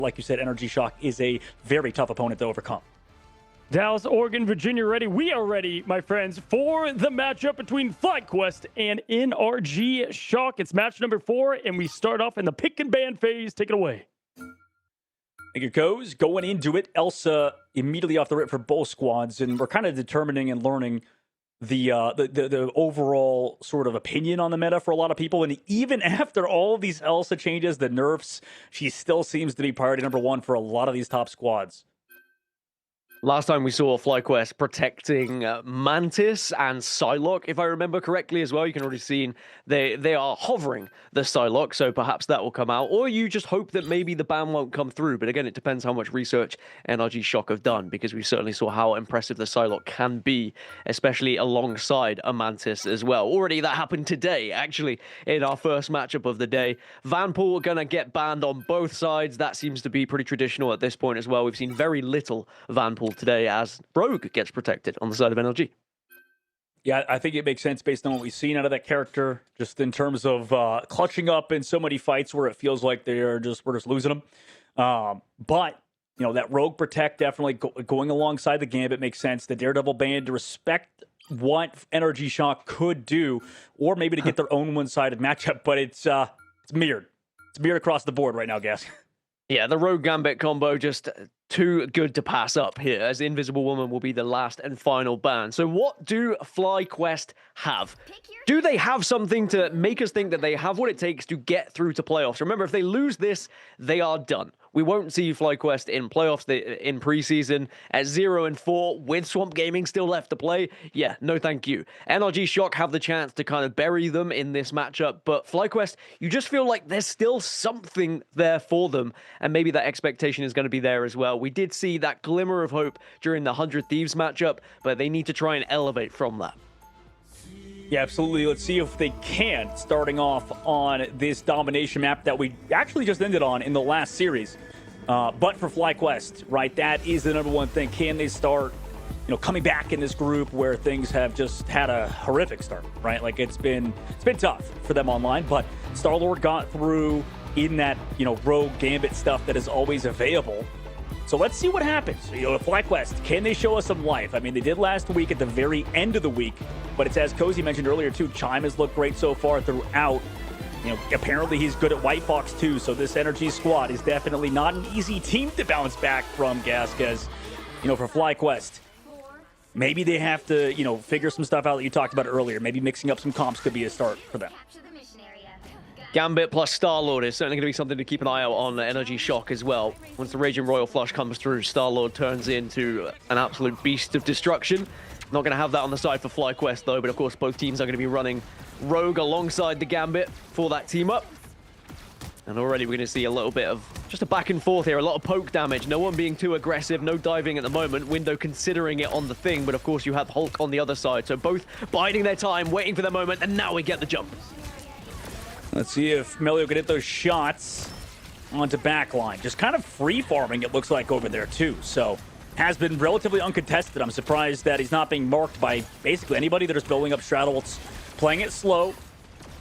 Like you said, NRG Shock is a very tough opponent to overcome. Dallas, Oregon, Virginia ready. We are ready, my friends, for the matchup between FlyQuest and NRG Shock. It's match number 4, and we start off in the pick and ban phase. Take it away. Think it goes. Going into it, Elsa immediately off the rip for both squads, and we're kind of determining and learning the overall sort of opinion on the meta for a lot of people. And even after all of these Elsa changes, the nerfs, she still seems to be priority number 1 for a lot of these top squads. Last time we saw FlyQuest protecting Mantis and Psylocke, if I remember correctly as well. You can already see they are hovering the Psylocke, so perhaps that will come out. Or you just hope that maybe the ban won't come through. But again, it depends how much research NRG Shock have done, because we certainly saw how impressive the Psylocke can be, especially alongside a Mantis as well. Already that happened today, actually, in our first matchup of the day. Vanpool going to get banned on both sides. That seems to be pretty traditional at this point as well. We've seen very little Vanpool today as Rogue gets protected on the side of NRG. Yeah, I think it makes sense based on what we've seen out of that character, just in terms of clutching up in so many fights where it feels like we're just losing them. But you know, that Rogue protect definitely going alongside the Gambit makes sense. The Daredevil ban to respect what NRG Shock could do, or maybe to get their own one-sided matchup. But it's mirrored. It's mirrored across the board right now, guys. Yeah, the Rogue Gambit combo just too good to pass up here, as Invisible Woman will be the last and final ban. So what do FlyQuest have? Do they have something to make us think that they have what it takes to get through to playoffs? Remember, if they lose this, they are done. We won't see FlyQuest in playoffs in preseason at 0-4 with Swamp Gaming still left to play. Yeah, no thank you. NRG Shock have the chance to kind of bury them in this matchup, but FlyQuest, you just feel like there's still something there for them, and maybe that expectation is going to be there as well. We did see that glimmer of hope during the 100 Thieves matchup, but they need to try and elevate from that. Yeah, absolutely. Let's see if they can, starting off on this domination map that we actually just ended on in the last series. But for FlyQuest, right, that is the number one thing. Can they start, you know, coming back in this group where things have just had a horrific start, right? Like it's been tough for them online, but Star-Lord got through in that, you know, Rogue Gambit stuff that is always available. So let's see what happens. You know, FlyQuest, can they show us some life? I mean, they did last week at the very end of the week, but it's as Cozy mentioned earlier too, Chime has looked great so far throughout. You know, apparently he's good at White Fox too, so this NRG squad is definitely not an easy team to bounce back from, Gasquez. You know, for FlyQuest, maybe they have to, you know, figure some stuff out that you talked about earlier. Maybe mixing up some comps could be a start for them. Gambit plus Star-Lord is certainly going to be something to keep an eye out on NRG Shock as well. Once the Raging Royal Flush comes through, Star-Lord turns into an absolute beast of destruction. Not going to have that on the side for FlyQuest though, but of course both teams are going to be running Rogue alongside the Gambit for that team up. And already we're going to see a little bit of just a back and forth here, a lot of poke damage. No one being too aggressive, no diving at the moment. Window considering it on the thing, but of course you have Hulk on the other side. So both biding their time, waiting for their moment, and now we get the jump. Let's see if Melio can hit those shots onto backline. Just kind of free farming, it looks like, over there too. So has been relatively uncontested. I'm surprised that he's not being marked by basically anybody that is building up Straddles, playing it slow.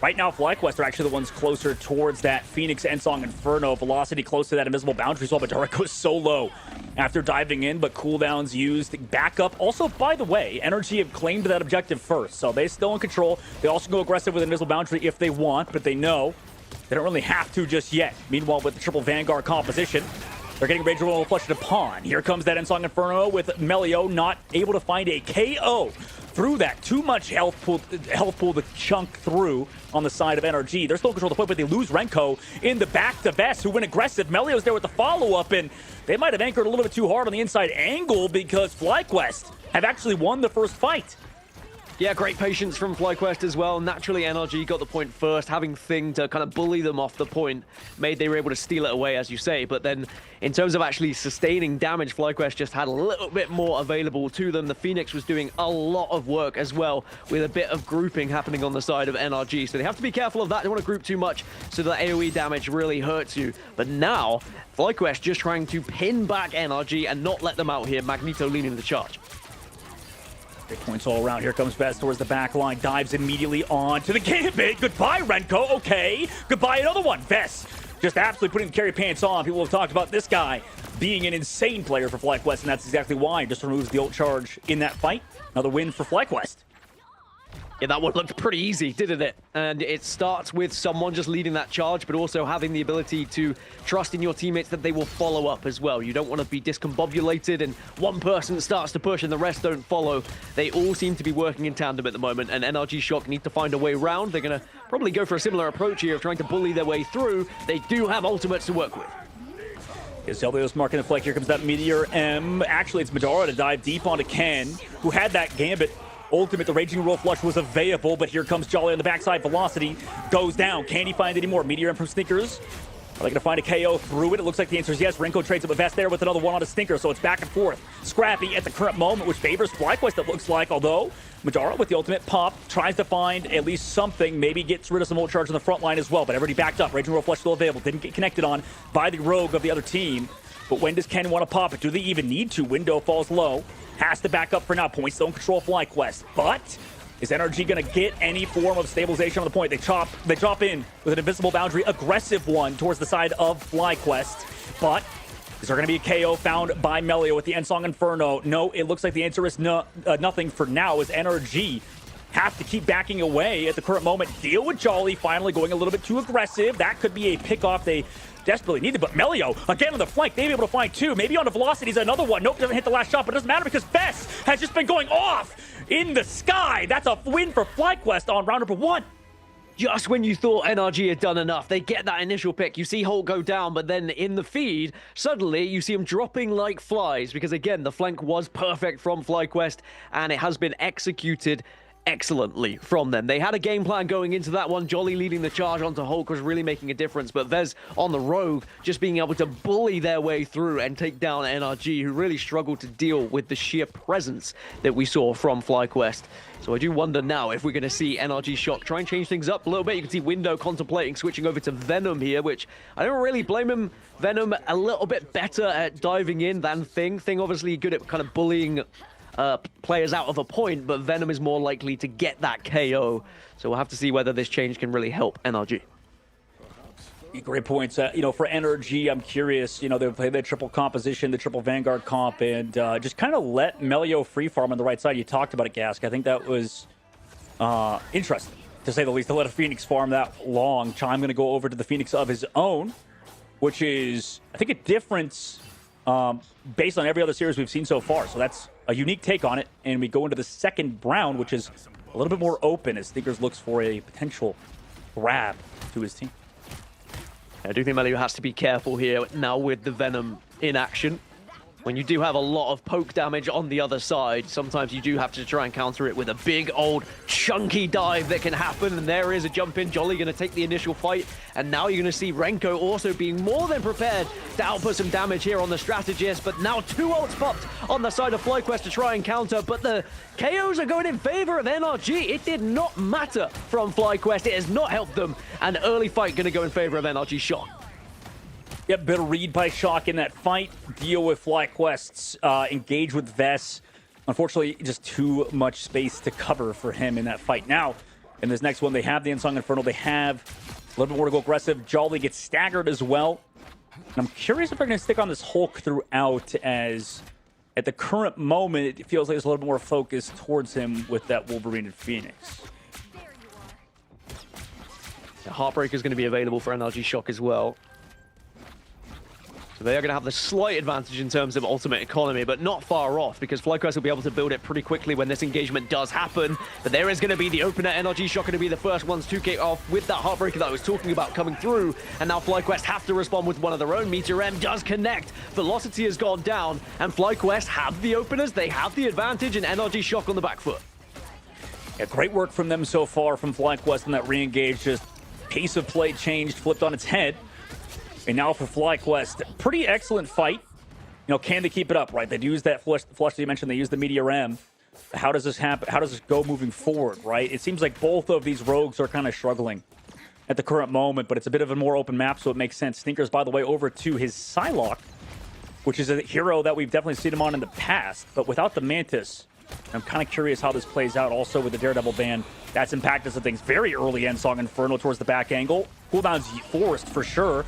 Right now, FlyQuest are actually the ones closer towards that Phoenix Endsong Inferno. Velocity close to that invisible boundary as well, but Dara goes so low after diving in, but cooldowns used. Backup. Also, by the way, NRG have claimed that objective first, so they're still in control. They also go aggressive with invisible boundary if they want, but they know they don't really have to just yet. Meanwhile, with the triple Vanguard composition, they're getting Rage Roll flushed upon. Here comes that Endsong Inferno with Melio not able to find a KO through that. Too much health pool to chunk through on the side of NRG. They're still in control of the point, but they lose Renko in the back to Best, who went aggressive. Melio's there with the follow-up, and they might have anchored a little bit too hard on the inside angle because FlyQuest have actually won the first fight. Yeah, great patience from FlyQuest as well. Naturally, NRG got the point first. Having Thing to kind of bully them off the point made they were able to steal it away, as you say. But then, in terms of actually sustaining damage, FlyQuest just had a little bit more available to them. The Phoenix was doing a lot of work as well, with a bit of grouping happening on the side of NRG. So they have to be careful of that. They don't want to group too much so that AoE damage really hurts you. But now, FlyQuest just trying to pin back NRG and not let them out here. Magneto leading the charge. Big points all around. Here comes Best towards the back line. Dives immediately on to the Gambit. Goodbye, Renko. Okay. Goodbye, another one. Best just absolutely putting the carry pants on. People have talked about this guy being an insane player for FlyQuest, and that's exactly why. Just removes the ult charge in that fight. Another win for FlyQuest. Yeah, that one looked pretty easy, didn't it? And it starts with someone just leading that charge, but also having the ability to trust in your teammates that they will follow up as well. You don't want to be discombobulated and one person starts to push and the rest don't follow. They all seem to be working in tandem at the moment, and NRG Shock need to find a way around. They're going to probably go for a similar approach here of trying to bully their way through. They do have ultimates to work with. Zelio's marking the flank. Here comes that Meteor M. Actually, it's Madara to dive deep onto Ken, who had that Gambit ultimate. The Raging Roll Flush was available, but here comes Jolly on the backside. Velocity goes down. Can he find any more? Meteor M from Snickers. Are they going to find a KO through it? It looks like the answer is yes. Renko trades up with Vest there with another one on a Stinker, so it's back and forth. Scrappy at the current moment, which favors FlyQuest, it looks like, although Madara with the ultimate pop tries to find at least something, maybe gets rid of some ult charge on the front line as well, but everybody backed up. Raging Roll Flush still available. Didn't get connected on by the rogue of the other team. But when does Ken want to pop it? Do they even need to? Window falls low. Has to back up for now. Points don't control FlyQuest. But is NRG going to get any form of stabilization on the point? They drop in with an invisible boundary, aggressive one towards the side of FlyQuest. But is there going to be a KO found by Melio with the Ensong Inferno? No, it looks like the answer is nothing for now, as NRG have to keep backing away at the current moment. Deal with Jolly finally going a little bit too aggressive. That could be a pickoff they desperately needed, but Melio, again on the flank, they'll be able to find two. Maybe on the Velocity's another one. Nope, doesn't hit the last shot, but it doesn't matter because Bess has just been going off in the sky. That's a win for FlyQuest on round number 1. Just when you thought NRG had done enough, they get that initial pick. You see Holt go down, but then in the feed, suddenly you see him dropping like flies because, again, the flank was perfect from FlyQuest, and it has been executed excellently from them. They had a game plan going into that one. Jolly leading the charge onto Hulk was really making a difference, but Vez on the rogue just being able to bully their way through and take down NRG, who really struggled to deal with the sheer presence that we saw from FlyQuest. So I do wonder now if we're going to see NRG Shock try and change things up a little bit. You can see Window contemplating switching over to Venom here, which I don't really blame him. Venom a little bit better at diving in than Thing. Thing obviously good at kind of bullying players out of a point, but Venom is more likely to get that KO. So we'll have to see whether this change can really help NRG. Great points. You know, for NRG, I'm curious, they played the triple composition, the triple Vanguard comp, and just kind of let Melio free farm on the right side. You talked about it, Gask. I think that was interesting, to say the least, to let a Phoenix farm that long. Chime going to go over to the Phoenix of his own, which is, I think, a difference based on every other series we've seen so far. So that's a unique take on it, and we go into the second round, which is a little bit more open as Thinkers looks for a potential grab to his team. I do think Melio has to be careful here now with the Venom in action. When you do have a lot of poke damage on the other side, sometimes you do have to try and counter it with a big old chunky dive that can happen. And there is a jump in. Jolly going to take the initial fight. And now you're going to see Renko also being more than prepared to output some damage here on the strategist. But now 2 ults popped on the side of FlyQuest to try and counter. But the KOs are going in favor of NRG. It did not matter from FlyQuest. It has not helped them. An early fight going to go in favor of NRG Shock. Yep, bit of read by Shock in that fight. Deal with FlyQuest's engage with Vess. Unfortunately, just too much space to cover for him in that fight. Now, in this next one, they have the Ensong Inferno. They have a little bit more to go aggressive. Jolly gets staggered as well. And I'm curious if they're going to stick on this Hulk throughout, as at the current moment, it feels like there's a little bit more focus towards him with that Wolverine and Phoenix. Heartbreaker is going to be available for NRG Shock as well. So they are going to have the slight advantage in terms of ultimate economy, but not far off, because FlyQuest will be able to build it pretty quickly when this engagement does happen. But there is going to be the opener. NRG Shock going to be the first ones to kick off with that Heartbreaker that I was talking about coming through. And now FlyQuest have to respond with one of their own. Meteor M does connect. Velocity has gone down, and FlyQuest have the openers. They have the advantage, and NRG Shock on the back foot. Yeah, great work from them so far from FlyQuest in that re-engage. Just pace of play changed, flipped on its head. And now for FlyQuest, pretty excellent fight. Can they keep it up, right? They use that flush that you mentioned. They use the Meteor M. How does this happen? How does this go moving forward, right? It seems like both of these rogues are kind of struggling at the current moment, but it's a bit of a more open map, so it makes sense. Stinker's, by the way, over to his Psylocke, which is a hero that we've definitely seen him on in the past, but without the Mantis. I'm kind of curious how this plays out also with the Daredevil ban. That's impacted some things. Very early Ensong Inferno towards the back angle. Cooldown's forced for sure.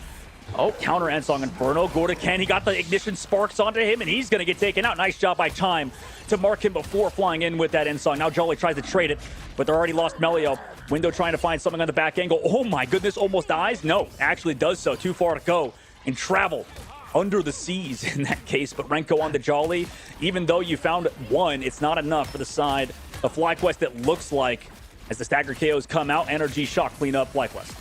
Oh, counter Ensong Inferno. Go to Ken. He got the ignition sparks onto him, and he's going to get taken out. Nice job by Chime to mark him before flying in with that Ensong. Now Jolly tries to trade it, but they're already lost Melio. Window trying to find something on the back angle. Oh my goodness, almost dies. No, actually does so. Too far to go and travel under the seas in that case. But Renko on the Jolly. Even though you found one, it's not enough for the side of FlyQuest. It looks like as the stagger KOs come out, NRG Shock clean up FlyQuest.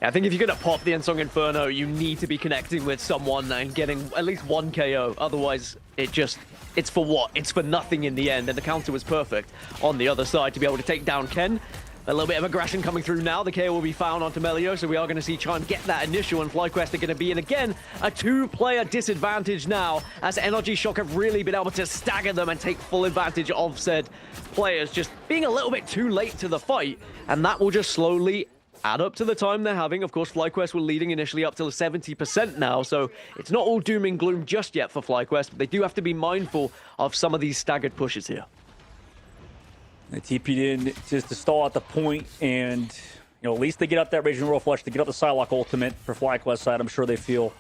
I think if you're going to pop the Ensong Inferno, you need to be connecting with someone and getting at least one KO. Otherwise, it's for what? It's for nothing in the end. And the counter was perfect on the other side to be able to take down Ken. A little bit of aggression coming through now. The KO will be found onto Melio, so we are going to see Chime get that initial, and FlyQuest are going to be in again a two-player disadvantage now, as NRG Shock have really been able to stagger them and take full advantage of said players just being a little bit too late to the fight, and that will just slowly add up to the time they're having. Of course, FlyQuest were leading initially up till 70% now, so it's not all doom and gloom just yet for FlyQuest, but they do have to be mindful of some of these staggered pushes here. They TP'd in just to stall at the point, and at least they get up that Raging Royal Flush to get up the Psylocke ultimate for FlyQuest side. I'm sure they feel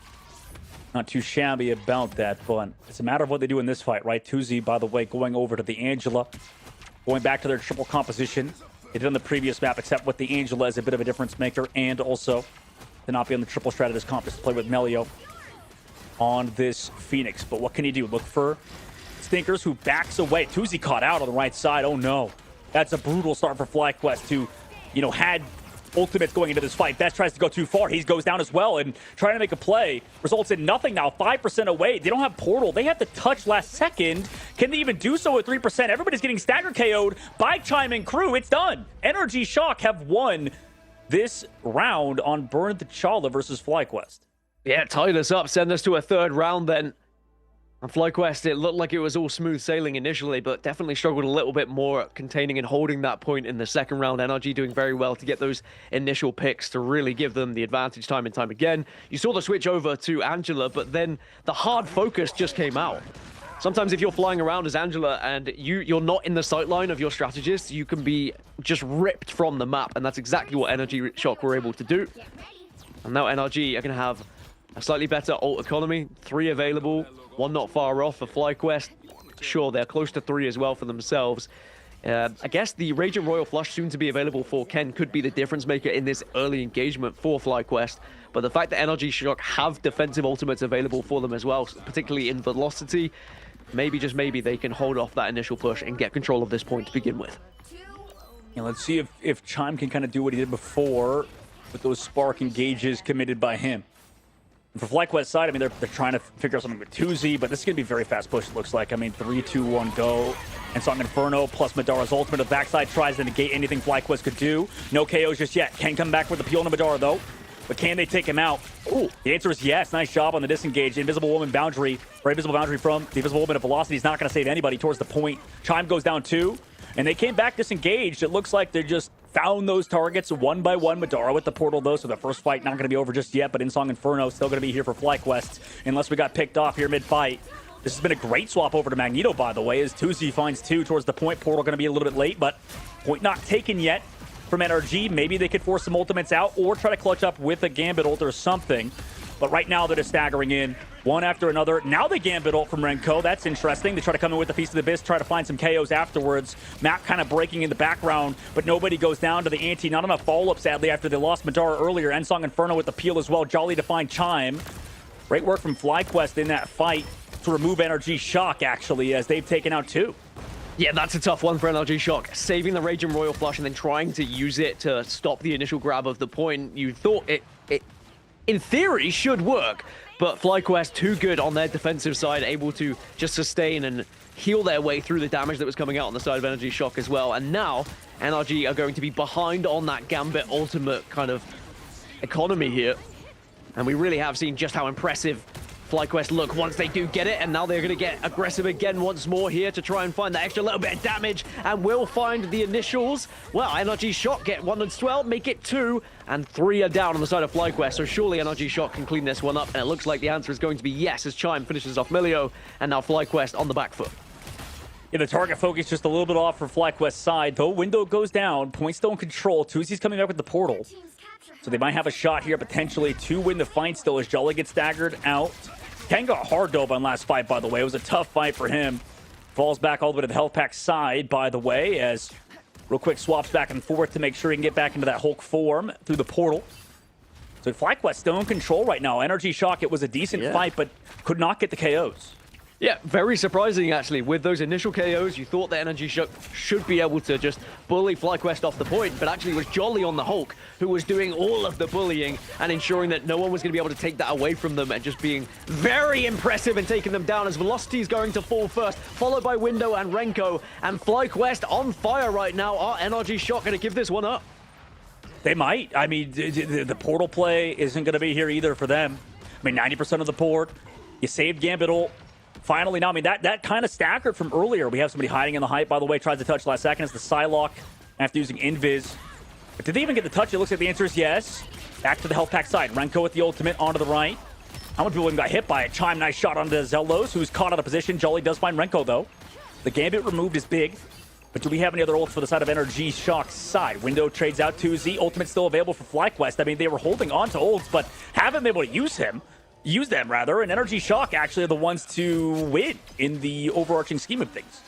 not too shabby about that, but it's a matter of what they do in this fight, right? Tuzi, by the way, going over to the Angela, going back to their triple composition. They did on the previous map, except with the Angela as a bit of a difference maker, and also to not be on the triple strat of this comp, just to play with Melio on this Phoenix. But what can he do? Look for Stinkers, who backs away. Tuzi caught out on the right side. Oh no. That's a brutal start for FlyQuest, who, had ultimates going into this fight. Best tries to go too far. He goes down as well, and trying to make a play results in nothing now. 5% away. They don't have Portal. They have to touch last second. Can they even do so with 3%? Everybody's getting stagger KO'd by Chime and crew. It's done. NRG Shock have won this round on Burn T'Challa versus FlyQuest. Yeah, tied us up. Send us to a third round then. And FlyQuest, it looked like it was all smooth sailing initially, but definitely struggled a little bit more containing and holding that point in the second round. NRG doing very well to get those initial picks to really give them the advantage time and time again. You saw the switch over to Angela, but then the hard focus just came out. Sometimes if you're flying around as Angela and you're not in the sightline of your strategist, you can be just ripped from the map, and that's exactly what NRG Shock were able to do. And now NRG are going to have a slightly better ult economy, 3 available. One not far off for FlyQuest. Sure, they're close to 3 as well for themselves. I guess the Raging Royal Flush soon to be available for Ken could be the difference maker in this early engagement for FlyQuest. But the fact that NRG Shock have defensive ultimates available for them as well, particularly in Velocity, maybe, just maybe, they can hold off that initial push and get control of this point to begin with. Let's see if Chime can kind of do what he did before with those spark engages committed by him. For FlyQuest side, they're trying to figure out something with Tuzi, but this is going to be very fast push, it looks like. 3, 2, 1, go. And Song Inferno plus Madara's ultimate. The backside tries to negate anything FlyQuest could do. No KOs just yet. Can come back with the peel on Madara, though. But can they take him out? Ooh, the answer is yes. Nice job on the disengage. Invisible Woman boundary, or Invisible Boundary from the Invisible Woman of Velocity is not going to save anybody towards the point. Chime goes down 2, and they came back disengaged. It looks like they just found those targets one by one. Madara with the portal, though, so the first fight not going to be over just yet, but Insong Inferno still going to be here for FlyQuest unless we got picked off here mid-fight. This has been a great swap over to Magneto, by the way, as Tuzi finds 2 towards the point. Portal going to be a little bit late, but point not taken yet from NRG. Maybe they could force some ultimates out or try to clutch up with a Gambit ult or something. But right now, they're just staggering in one after another. Now the Gambit ult from Renko. That's interesting. They try to come in with the Feast of the Abyss, try to find some KOs afterwards. Map kind of breaking in the background, but nobody goes down to the ante. Not enough follow-up, sadly, after they lost Madara earlier. Ensong Inferno with the peel as well. Jolly to find Chime. Great work from FlyQuest in that fight to remove NRG Shock, actually, as they've taken out 2. Yeah, that's a tough one for NRG Shock. Saving the Raging Royal Flush and then trying to use it to stop the initial grab of the point. You thought it in theory, should work, but FlyQuest too good on their defensive side, able to just sustain and heal their way through the damage that was coming out on the side of NRG Shock as well. And now, NRG are going to be behind on that Gambit ultimate kind of economy here. And we really have seen just how impressive FlyQuest look once they do get it, and now they're going to get aggressive again once more here to try and find that extra little bit of damage, and will find the initials. Well, NRG Shock get 1 as well, make it 2, and 3 are down on the side of FlyQuest, so surely NRG Shock can clean this one up, and it looks like the answer is going to be yes, as Chime finishes off Milio, and now FlyQuest on the back foot. Yeah, the target focus just a little bit off for FlyQuest's side, though. Window goes down, point still in control. Tuzi's coming back with the portal. So they might have a shot here potentially to win the fight still as Jolly gets staggered out. Ken got hard dove on last fight, by the way. It was a tough fight for him. Falls back all the way to the health pack side, by the way, as real quick swaps back and forth to make sure he can get back into that Hulk form through the portal. So FlyQuest still in control right now. NRG Shock, it was a decent fight, but could not get the KOs. Yeah, very surprising, actually. With those initial KOs, you thought that NRG Shock should be able to just bully FlyQuest off the point, but actually it was Jolly on the Hulk who was doing all of the bullying and ensuring that no one was going to be able to take that away from them and just being very impressive and taking them down as Velocity is going to fall first, followed by Window and Renko. And FlyQuest on fire right now. Are NRG Shock going to give this one up? They might. I mean, the portal play isn't going to be here either for them. I mean, 90% of the board. You saved Gambit. Finally, now, I mean, that kind of staggered from earlier. We have somebody hiding in the height, by the way, tries to touch last second. It's the Psylocke after using Invis. But did they even get the touch? It looks like the answer is yes. Back to the health pack side. Renko with the ultimate onto the right. How many people even got hit by it? Chime, nice shot onto Zelos, who's caught out of position. Jolly does find Renko, though. The Gambit removed is big. But do we have any other ults for the side of NRG Shock's side? Window trades out 2Z. Ultimate still available for FlyQuest. I mean, they were holding on to ults, but haven't been able to use them, and NRG Shock actually are the ones to win in the overarching scheme of things.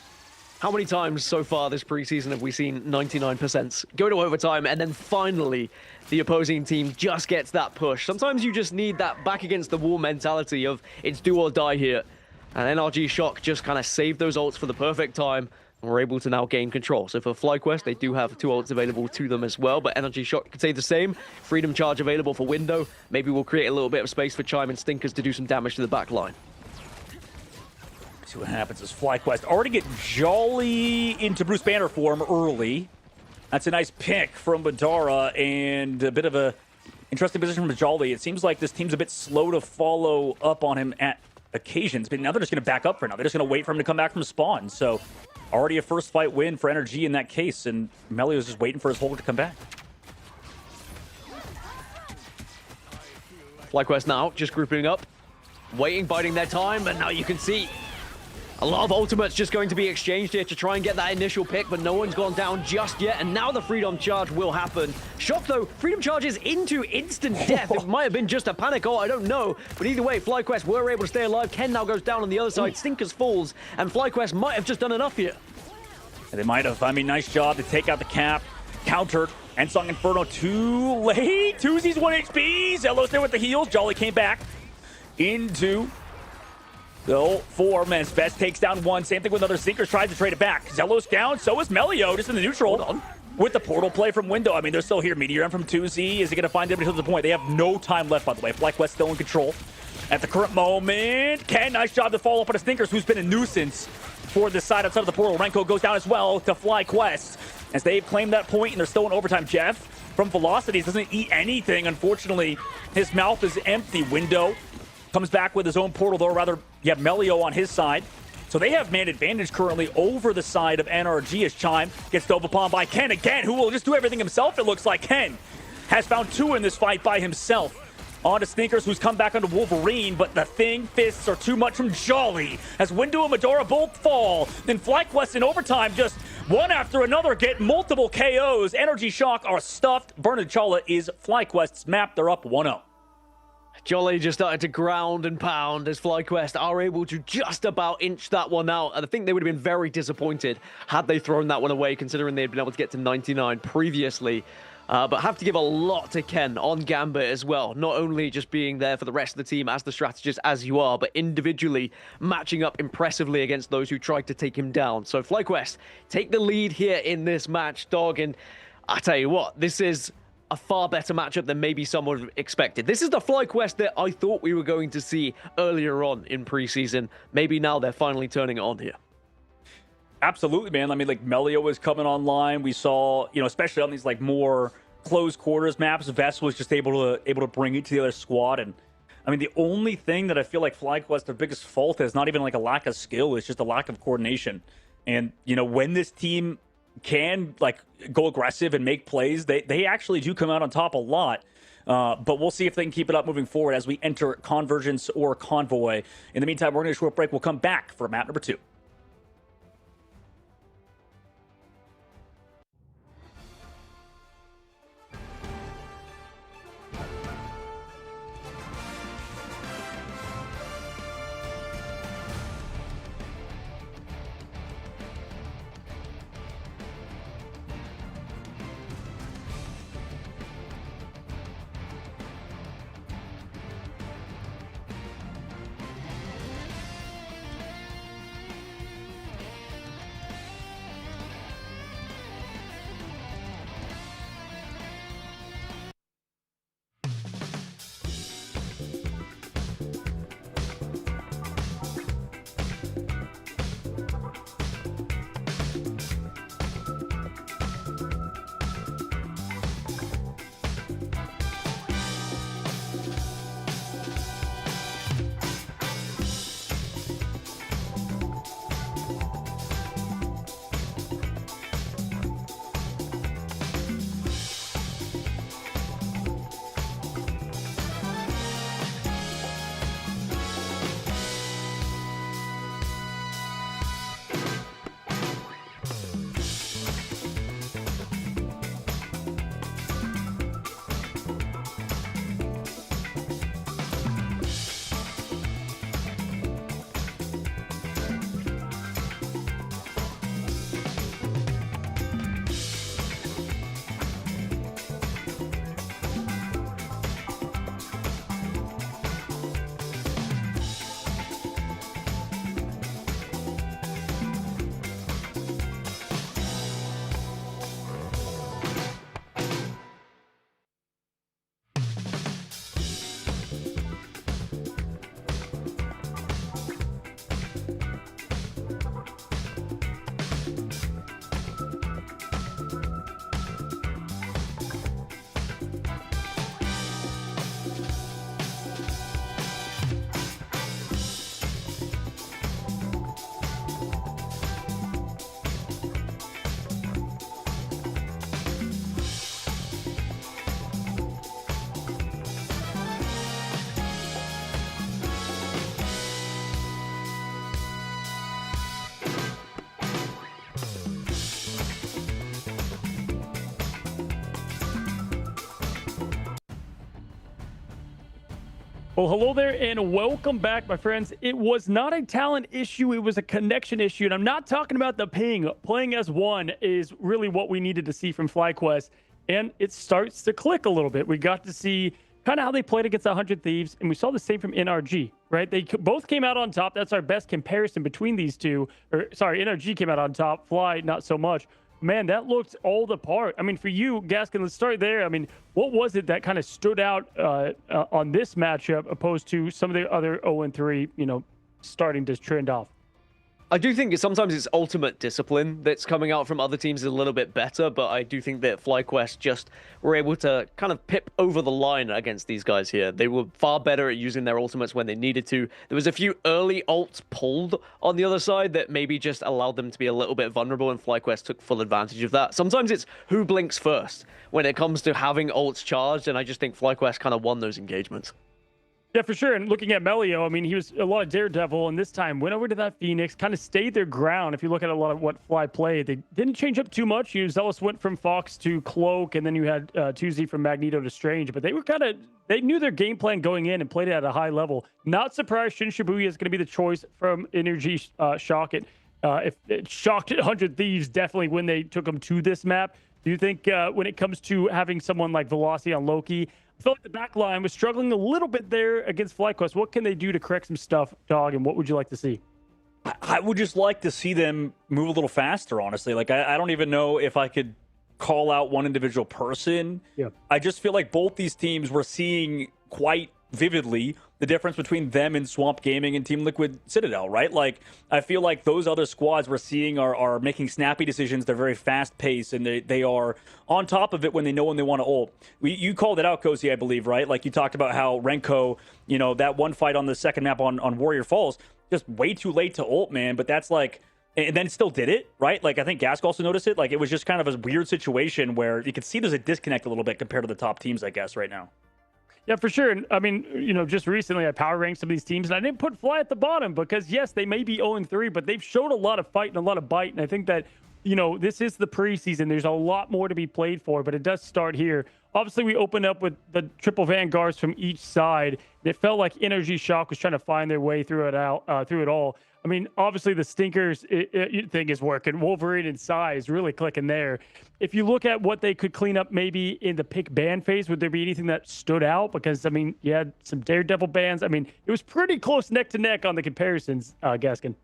How many times so far this preseason have we seen 99% go to overtime and then finally the opposing team just gets that push? Sometimes you just need that back against the wall mentality of it's do or die here. And NRG Shock just kind of saved those ults for the perfect time. And we're able to now gain control. So for FlyQuest, they do have 2 ults available to them as well, but NRG Shock could say the same. Freedom Charge available for Window. Maybe we'll create a little bit of space for Chime and Stinkers to do some damage to the back line. See what happens as FlyQuest already get Jolly into Bruce Banner form early. That's a nice pick from Badara and a bit of a interesting position from Jolly. It seems like this team's a bit slow to follow up on him at occasions, but now they're just going to back up for now. They're just going to wait for him to come back from spawn. So already a first fight win for NRG in that case, and Melio's just waiting for his Hulk to come back. FlyQuest now just grouping up, waiting, biding their time, but now you can see a lot of ultimates just going to be exchanged here to try and get that initial pick, but no one's gone down just yet, and now the Freedom Charge will happen. Shock, though, Freedom Charge is into instant death. It might have been just a panic, or I don't know, but either way, FlyQuest were able to stay alive. Ken now goes down on the other side, Stinkers falls, and FlyQuest might have just done enough here. They might have. I mean, nice job to take out the cap, countered, and Song Inferno too late. 2Z's 1 HP, Zelos there with the heals. Jolly came back into the form, and Best takes down 1. Same thing with other Stinkers, tries to trade it back. Zelos down, so is Melio, just in the neutral. Hold on. With the portal play from Window. I mean, they're still here. Meteor from 2Z. Is he going to find them until the point? They have no time left, by the way. FlyQuest still in control. At the current moment, Ken, nice job to follow up on the Stinkers, who's been a nuisance for this side outside of the portal. Renko goes down as well to FlyQuest as they've claimed that point, and they're still in overtime. Jeff from Velocities doesn't eat anything. Unfortunately, his mouth is empty. Window comes back with his own portal, though. Rather, you have Melio on his side. So they have man advantage currently over the side of NRG as Chime gets dove upon by Ken again, who will just do everything himself, it looks like. Ken has found 2 in this fight by himself. On to Sneakers, who's come back onto Wolverine, but the Thing fists are too much from Jolly as Window and Medora both fall. Then FlyQuest in overtime, just one after another, get multiple KOs. NRG Shock are stuffed. Bernard Chala is FlyQuest's map. They're up 1-0. Jolly just started to ground and pound as FlyQuest are able to just about inch that one out. And I think they would have been very disappointed had they thrown that one away, considering they'd been able to get to 99 previously. But have to give a lot to Ken on Gambit as well. Not only just being there for the rest of the team as the strategist as you are, but individually matching up impressively against those who tried to take him down. So FlyQuest take the lead here in this match, dog. And I tell you what, this is a far better matchup than maybe some would have expected. This is the FlyQuest that I thought we were going to see earlier on in preseason. Maybe now they're finally turning it on here. Absolutely, man. I mean, like, Melio was coming online. We saw, you know, especially on these like more close quarters maps, Vess was just able to bring it to the other squad. And I mean, the only thing that I feel like FlyQuest, their biggest fault is not even like a lack of skill, it's just a lack of coordination. And you know, when this team can like go aggressive and make plays, they actually do come out on top a lot. But we'll see if they can keep it up moving forward as we enter Convergence or Convoy. In the meantime, we're going to a short break. We'll come back for map number 2. Well, hello there and welcome back, my friends. It was not a talent issue. It was a connection issue. And I'm not talking about the ping. Playing as one is really what we needed to see from FlyQuest. And it starts to click a little bit. We got to see kind of how they played against 100 Thieves. And we saw the same from NRG, right? They both came out on top. That's our best comparison between these two. Or sorry, NRG came out on top. Fly, not so much. Man, that looked all the part. I mean, for you, Gaskin, let's start there. I mean, what was it that kind of stood out on this matchup opposed to some of the other 0-3, starting to trend off? I do think sometimes it's ultimate discipline that's coming out from other teams is a little bit better, but I do think that FlyQuest just were able to kind of pip over the line against these guys here. They were far better at using their ultimates when they needed to. There was a few early ults pulled on the other side that maybe just allowed them to be a little bit vulnerable, and FlyQuest took full advantage of that. Sometimes it's who blinks first when it comes to having ults charged, and I just think FlyQuest kind of won those engagements. Yeah, for sure. And looking at Melio, I mean, he was a lot of Daredevil, and this time went over to that Phoenix, kind of stayed their ground. If you look at a lot of what Fly played, they didn't change up too much. Zealous went from Fox to Cloak, and then you had Tuesday from Magneto to Strange. But they knew their game plan going in and played it at a high level. Not surprised Shin Shibuya is going to be the choice from NRG Shock it. If it shocked 100 Thieves, definitely when they took them to this map. Do you think when it comes to having someone like Velocity on Loki, I felt like the back line was struggling a little bit there against FlyQuest. What can they do to correct some stuff, Dog, and what would you like to see? I would just like to see them move a little faster, honestly. Like, I don't even know if I could call out one individual person. Yeah. I just feel like both these teams were seeing quite vividly the difference between them and Swamp Gaming and Team Liquid Citadel, right? Like, I feel like those other squads we're seeing are making snappy decisions. They're very fast-paced, and they are on top of it when they know when they want to ult. You called it out, Cozy, I believe, right? Like, you talked about how Renko, that one fight on the second map on Warrior Falls, just way too late to ult, man. But that's like... And then it still did it, right? Like, I think Gask also noticed it. Like, it was just kind of a weird situation where you could see there's a disconnect a little bit compared to the top teams, I guess, right now. Yeah, for sure. And I mean, just recently I power ranked some of these teams, and I didn't put Fly at the bottom because, yes, they may be 0-3, but they've showed a lot of fight and a lot of bite. And I think that, this is the preseason. There's a lot more to be played for, but it does start here. Obviously, we opened up with the triple vanguards from each side. It felt like NRG Shock was trying to find their way through it all. I mean, obviously the stinkers thing is working. Wolverine and Psy is really clicking there. If you look at what they could clean up maybe in the pick ban phase, would there be anything that stood out? Because, I mean, you had some Daredevil bans. I mean, it was pretty close neck to neck on the comparisons, Gaskin.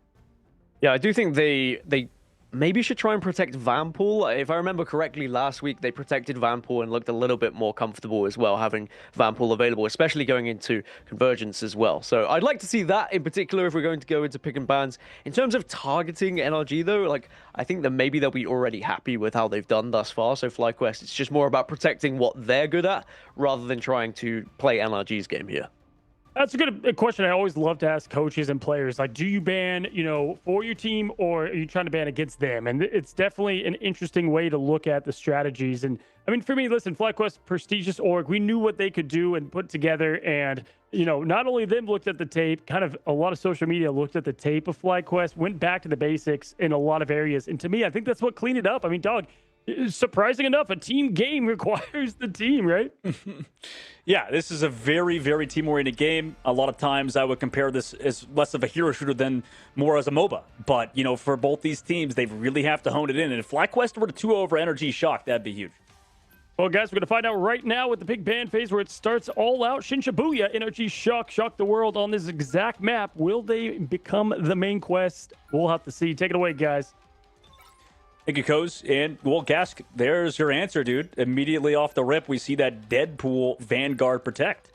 Yeah, I do think they maybe should try and protect Vanpool. If I remember correctly, last week they protected Vanpool and looked a little bit more comfortable as well, having Vanpool available, especially going into Convergence as well. So I'd like to see that in particular if we're going to go into pick and bans. In terms of targeting NRG though, like, I think that maybe they'll be already happy with how they've done thus far. So FlyQuest, it's just more about protecting what they're good at rather than trying to play NRG's game here. That's a good question. I always love to ask coaches and players, like, do you ban, for your team, or are you trying to ban against them? And it's definitely an interesting way to look at the strategies. And I mean, for me, listen, FlyQuest, prestigious org, we knew what they could do and put together. And, not only them looked at the tape, kind of a lot of social media looked at the tape of FlyQuest, went back to the basics in a lot of areas. And to me, I think that's what cleaned it up. I mean, Dog, surprising enough, a team game requires the team, right? Yeah, this is a very, very team-oriented game. A lot of times I would compare this as less of a hero shooter than more as a MOBA. But, for both these teams, they really have to hone it in. And if FlyQuest were to 2-0 over NRG Shock, that'd be huge. Well, guys, we're going to find out right now with the big ban phase where it starts all out. Shin Shibuya, NRG shock the world on this exact map. Will they become the main quest? We'll have to see. Take it away, guys. Thank you, Coz. And, well, Gask, there's your answer, dude. Immediately off the rip, we see that Deadpool Vanguard Protect.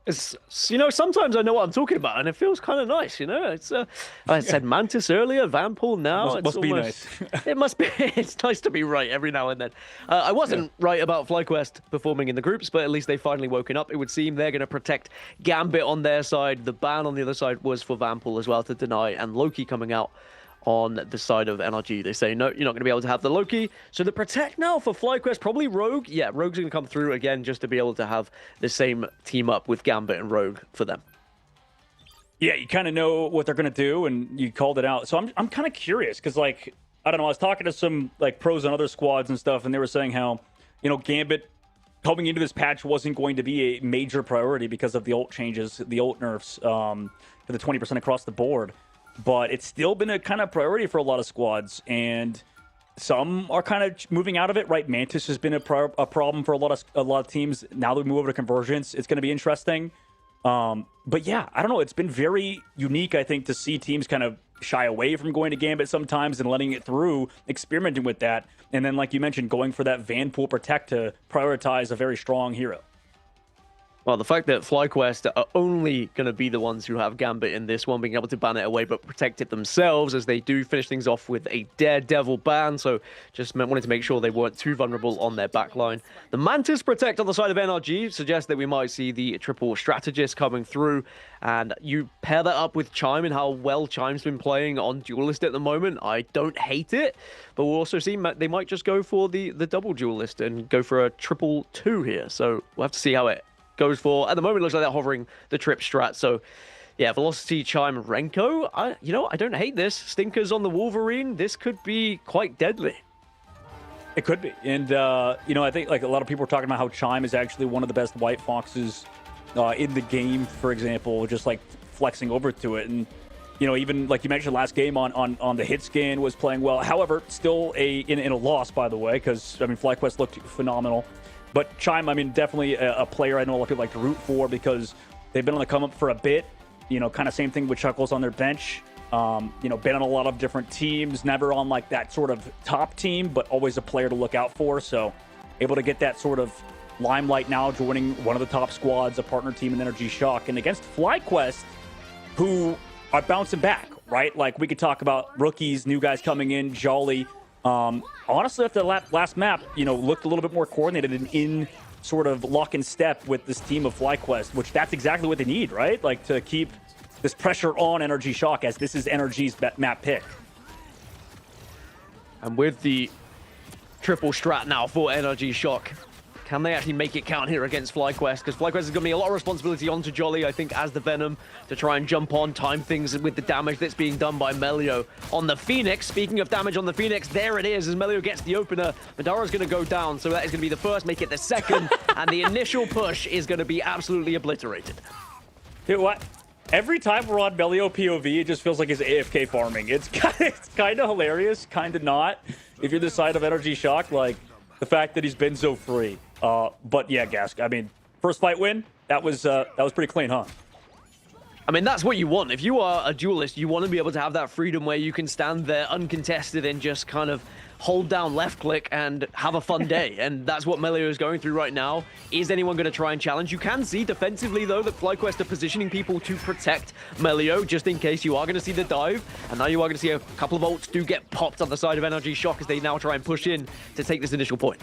It's, sometimes I know what I'm talking about, and it feels kind of nice, It's, I said Mantis earlier, Vanpool now. Must be nice. It must be. It's nice to be right every now and then. I wasn't right about FlyQuest performing in the groups, but at least they've finally woken up. It would seem they're going to protect Gambit on their side. The ban on the other side was for Vanpool as well to deny, and Loki coming out on the side of NRG. They say, no, you're not going to be able to have the Loki. So the protect now for FlyQuest, probably Rogue. Yeah, Rogue's going to come through again just to be able to have the same team up with Gambit and Rogue for them. Yeah, you kind of know what they're going to do, and you called it out. So I'm kind of curious because, like, I don't know, I was talking to some, like, pros on other squads and stuff, and they were saying how, Gambit coming into this patch wasn't going to be a major priority because of the ult changes, the ult nerfs for the 20% across the board. But it's still been a kind of priority for a lot of squads, and some are kind of moving out of it, right? Mantis has been a problem for a lot of teams. Now that we move over to Convergence, it's going to be interesting. But yeah, I don't know. It's been very unique, I think, to see teams kind of shy away from going to Gambit sometimes and letting it through, experimenting with that. And then, like you mentioned, going for that Vanpool Protect to prioritize a very strong hero. Well, the fact that FlyQuest are only going to be the ones who have Gambit in this one, being able to ban it away but protect it themselves, as they do finish things off with a Daredevil ban, so just wanted to make sure they weren't too vulnerable on their backline. The Mantis Protect on the side of NRG suggests that we might see the triple strategist coming through, and you pair that up with Chime and how well Chime's been playing on Duelist at the moment. I don't hate it, but we'll also see they might just go for the double Duelist and go for a 2-2 here, so we'll have to see how it goes for. At the moment, it looks like they're hovering the trip strat. So, yeah, Velocity, Chime, Renko. I don't hate this. Stinkers on the Wolverine. This could be quite deadly. It could be. And, I think like a lot of people are talking about how Chime is actually one of the best White Foxes in the game, for example, just like flexing over to it. And, even like you mentioned last game on the hit scan was playing well. However, still in a loss, by the way, because, FlyQuest looked phenomenal. But Chime, definitely a player I know a lot of people like to root for because they've been on the come up for a bit. Kind of same thing with Chuckles on their bench. Been on a lot of different teams, never on like that sort of top team, but always a player to look out for. So able to get that sort of limelight now, joining one of the top squads, a partner team in NRG Shock. And against FlyQuest, who are bouncing back, right? Like we could talk about rookies, new guys coming in, Jolly. Honestly, after the last map, looked a little bit more coordinated and in sort of lock and step with this team of FlyQuest, which that's exactly what they need, right? Like to keep this pressure on NRG Shock, as this is NRG's map pick. And with the triple strat now for NRG Shock, can they actually make it count here against FlyQuest? Because FlyQuest is going to be a lot of responsibility onto Jolly, I think, as the Venom, to try and jump on, time things with the damage that's being done by Melio on the Phoenix. Speaking of damage on the Phoenix, there it is as Melio gets the opener. Madara's going to go down, so that is going to be the first, make it the second, and the initial push is going to be absolutely obliterated. Dude, what? Every time we're on Melio POV, it just feels like he's AFK farming. It's kind of hilarious, kind of not. If you're the side of NRG Shock, like the fact that he's been so free. But yeah, Gask, first fight win, that was pretty clean, huh? That's what you want. If you are a duelist, you want to be able to have that freedom where you can stand there uncontested and just kind of hold down left click and have a fun day. And that's what Melio is going through right now. Is anyone going to try and challenge? You can see defensively, though, that FlyQuest are positioning people to protect Melio, just in case you are going to see the dive. And now you are going to see a couple of ults do get popped on the side of NRG Shock as they now try and push in to take this initial point.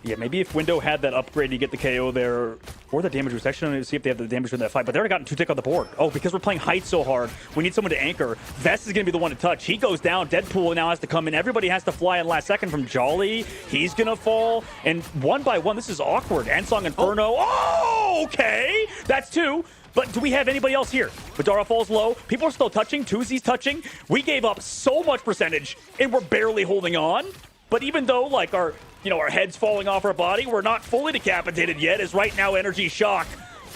Yeah, maybe if Window had that upgrade, you get the KO there, or the damage boost. Actually, I don't need to see if they have the damage in that fight, but they already gotten 2 tick on the board. Oh, because we're playing height so hard, we need someone to anchor. Vest is going to be the one to touch. He goes down. Deadpool now has to come in. Everybody has to fly in last second from Jolly. He's going to fall. And one by one, this is awkward. Ensong Inferno. Oh, okay. That's 2. But do we have anybody else here? Madara falls low. People are still touching. Tuzi's touching. We gave up so much percentage, and we're barely holding on. But even though, like, our head's falling off our body, we're not fully decapitated yet, as right now NRG Shock,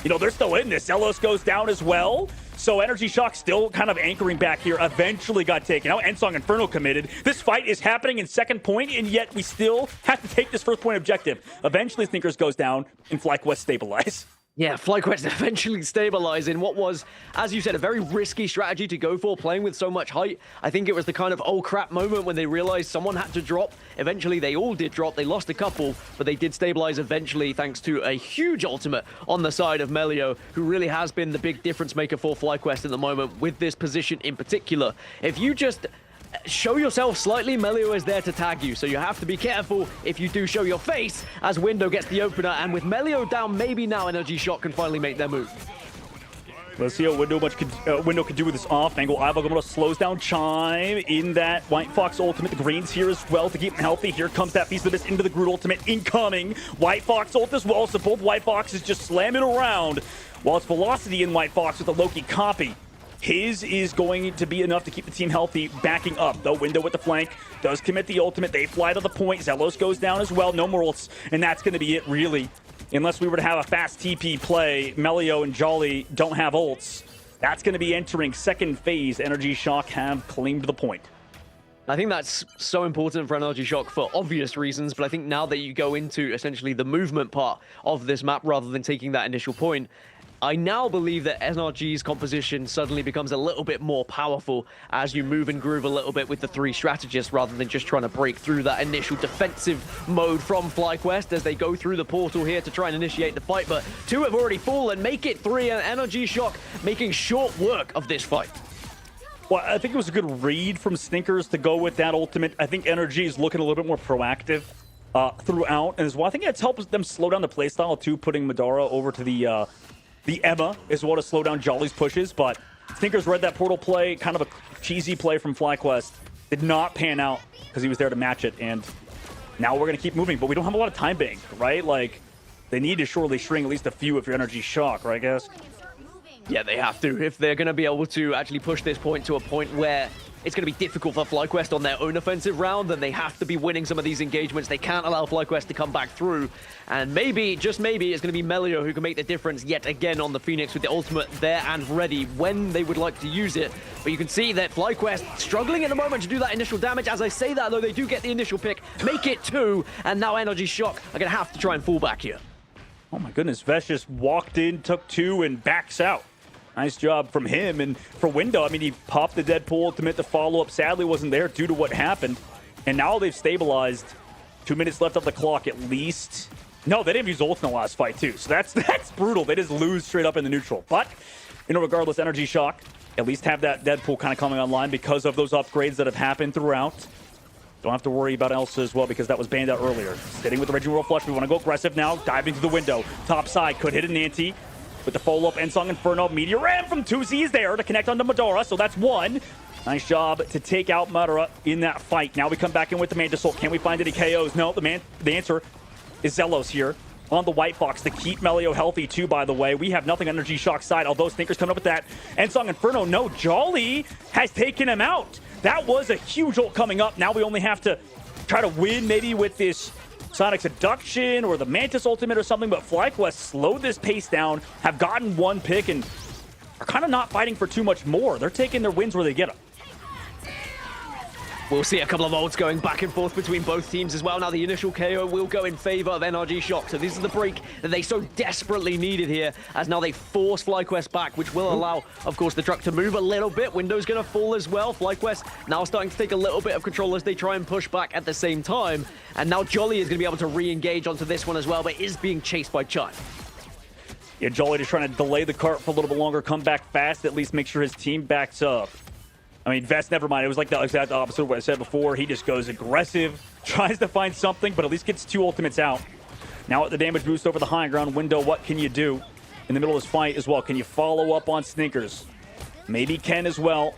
they're still in this. Elos goes down as well. So NRG Shock still kind of anchoring back here, eventually got taken out. Ensong Inferno committed. This fight is happening in second point, and yet we still have to take this first point objective. Eventually, Sninkers goes down, and FlyQuest stabilize. Yeah, FlyQuest eventually stabilizing what was, as you said, a very risky strategy to go for, playing with so much height. I think it was the kind of oh crap moment when they realized someone had to drop. Eventually, they all did drop. They lost a couple, but they did stabilize eventually thanks to a huge ultimate on the side of Melio, who really has been the big difference maker for FlyQuest at the moment with this position in particular. If you just show yourself slightly, Melio is there to tag you, so you have to be careful if you do show your face as Window gets the opener, and with Melio down, maybe now NRG Shock can finally make their move. Let's see what Window can do with this off angle. Ivalgamoto slows down Chime in that White Fox ultimate. The Green's here as well to keep him healthy. Here comes that Feast of the Mist into the Groot ultimate incoming. White Fox ult as well, so both White Foxes just slamming around while it's Velocity in White Fox with a Loki copy. His is going to be enough to keep the team healthy, backing up. The window with the flank does commit the ultimate. They fly to the point. Zelos goes down as well. No more ults, and that's going to be it, really. Unless we were to have a fast TP play, Melio and Jolly don't have ults. That's going to be entering second phase. NRG Shock have claimed the point. I think that's so important for NRG Shock for obvious reasons, but I think now that you go into essentially the movement part of this map rather than taking that initial point, I now believe that NRG's composition suddenly becomes a little bit more powerful as you move and groove a little bit with the three strategists rather than just trying to break through that initial defensive mode from FlyQuest as they go through the portal here to try and initiate the fight. But two have already fallen, make it three, and NRG Shock making short work of this fight. Well, I think it was a good read from Sninkers to go with that ultimate. I think NRG is looking a little bit more proactive throughout, and as well, I think it's helped them slow down the playstyle too, putting Madara over to the AMER as well to slow down Jolly's pushes. But Sninkers read that portal play, kind of a cheesy play from FlyQuest. Did not pan out because he was there to match it, and now we're going to keep moving, but we don't have a lot of time bank, right? Like, they need to surely string at least a few if you're NRG Shock, right, guys? Yeah, they have to. If they're going to be able to actually push this point to a point where it's going to be difficult for FlyQuest on their own offensive round, then they have to be winning some of these engagements. They can't allow FlyQuest to come back through. And maybe, just maybe, it's going to be Melio who can make the difference yet again on the Phoenix with the ultimate there and ready when they would like to use it. But you can see that FlyQuest struggling at the moment to do that initial damage. As I say that, though, they do get the initial pick, make it two, and now NRG Shock are going to have to try and fall back here. Oh my goodness, Vesh just walked in, took two, and backs out. Nice job from him. And for Window, I mean, he popped the Deadpool ultimate. The follow-up sadly wasn't there due to what happened. And now they've stabilized. 2 minutes left on the clock at least. No, they didn't use ult in the last fight too. So that's brutal. They just lose straight up in the neutral. But, you know, regardless, NRG Shock at least have that Deadpool kind of coming online because of those upgrades that have happened throughout. Don't have to worry about Elsa as well because that was banned out earlier. Sitting with the Raging Royal Flush. We want to go aggressive now. Diving to the window. Top side. Could hit an anti. With the follow-up, Ensong Inferno, Meteor Ram from 2Z is there to connect onto Madara, so that's one. Nice job to take out Madara in that fight. Now we come back in with the Mantis Ult. Can we find any KOs? No, the answer is Zelos here on the White Fox to keep Melio healthy too, by the way. We have nothing on NRG Shock's side, although Sninkers coming up with that. Ensong Inferno, no, Jolly has taken him out. That was a huge ult coming up. Now we only have to try to win maybe with this Sonic Seduction or the Mantis Ultimate or something, but FlyQuest slowed this pace down, have gotten one pick, and are kind of not fighting for too much more. They're taking their wins where they get them. We'll see a couple of ults going back and forth between both teams as well. Now the initial KO will go in favor of NRG Shock. So this is the break that they so desperately needed here, as now they force FlyQuest back, which will allow, of course, the truck to move a little bit. Window's going to fall as well. FlyQuest now starting to take a little bit of control as they try and push back at the same time. And now Jolly is going to be able to re-engage onto this one as well, but is being chased by Chime. Yeah, Jolly just trying to delay the cart for a little bit longer, come back fast, at least make sure his team backs up. I mean, Vest, never mind. It was like the exact opposite of what I said before. He just goes aggressive, tries to find something, but at least gets two ultimates out. Now with the damage boost over the high ground window, what can you do in the middle of this fight as well? Can you follow up on Sninkers? Maybe Ken as well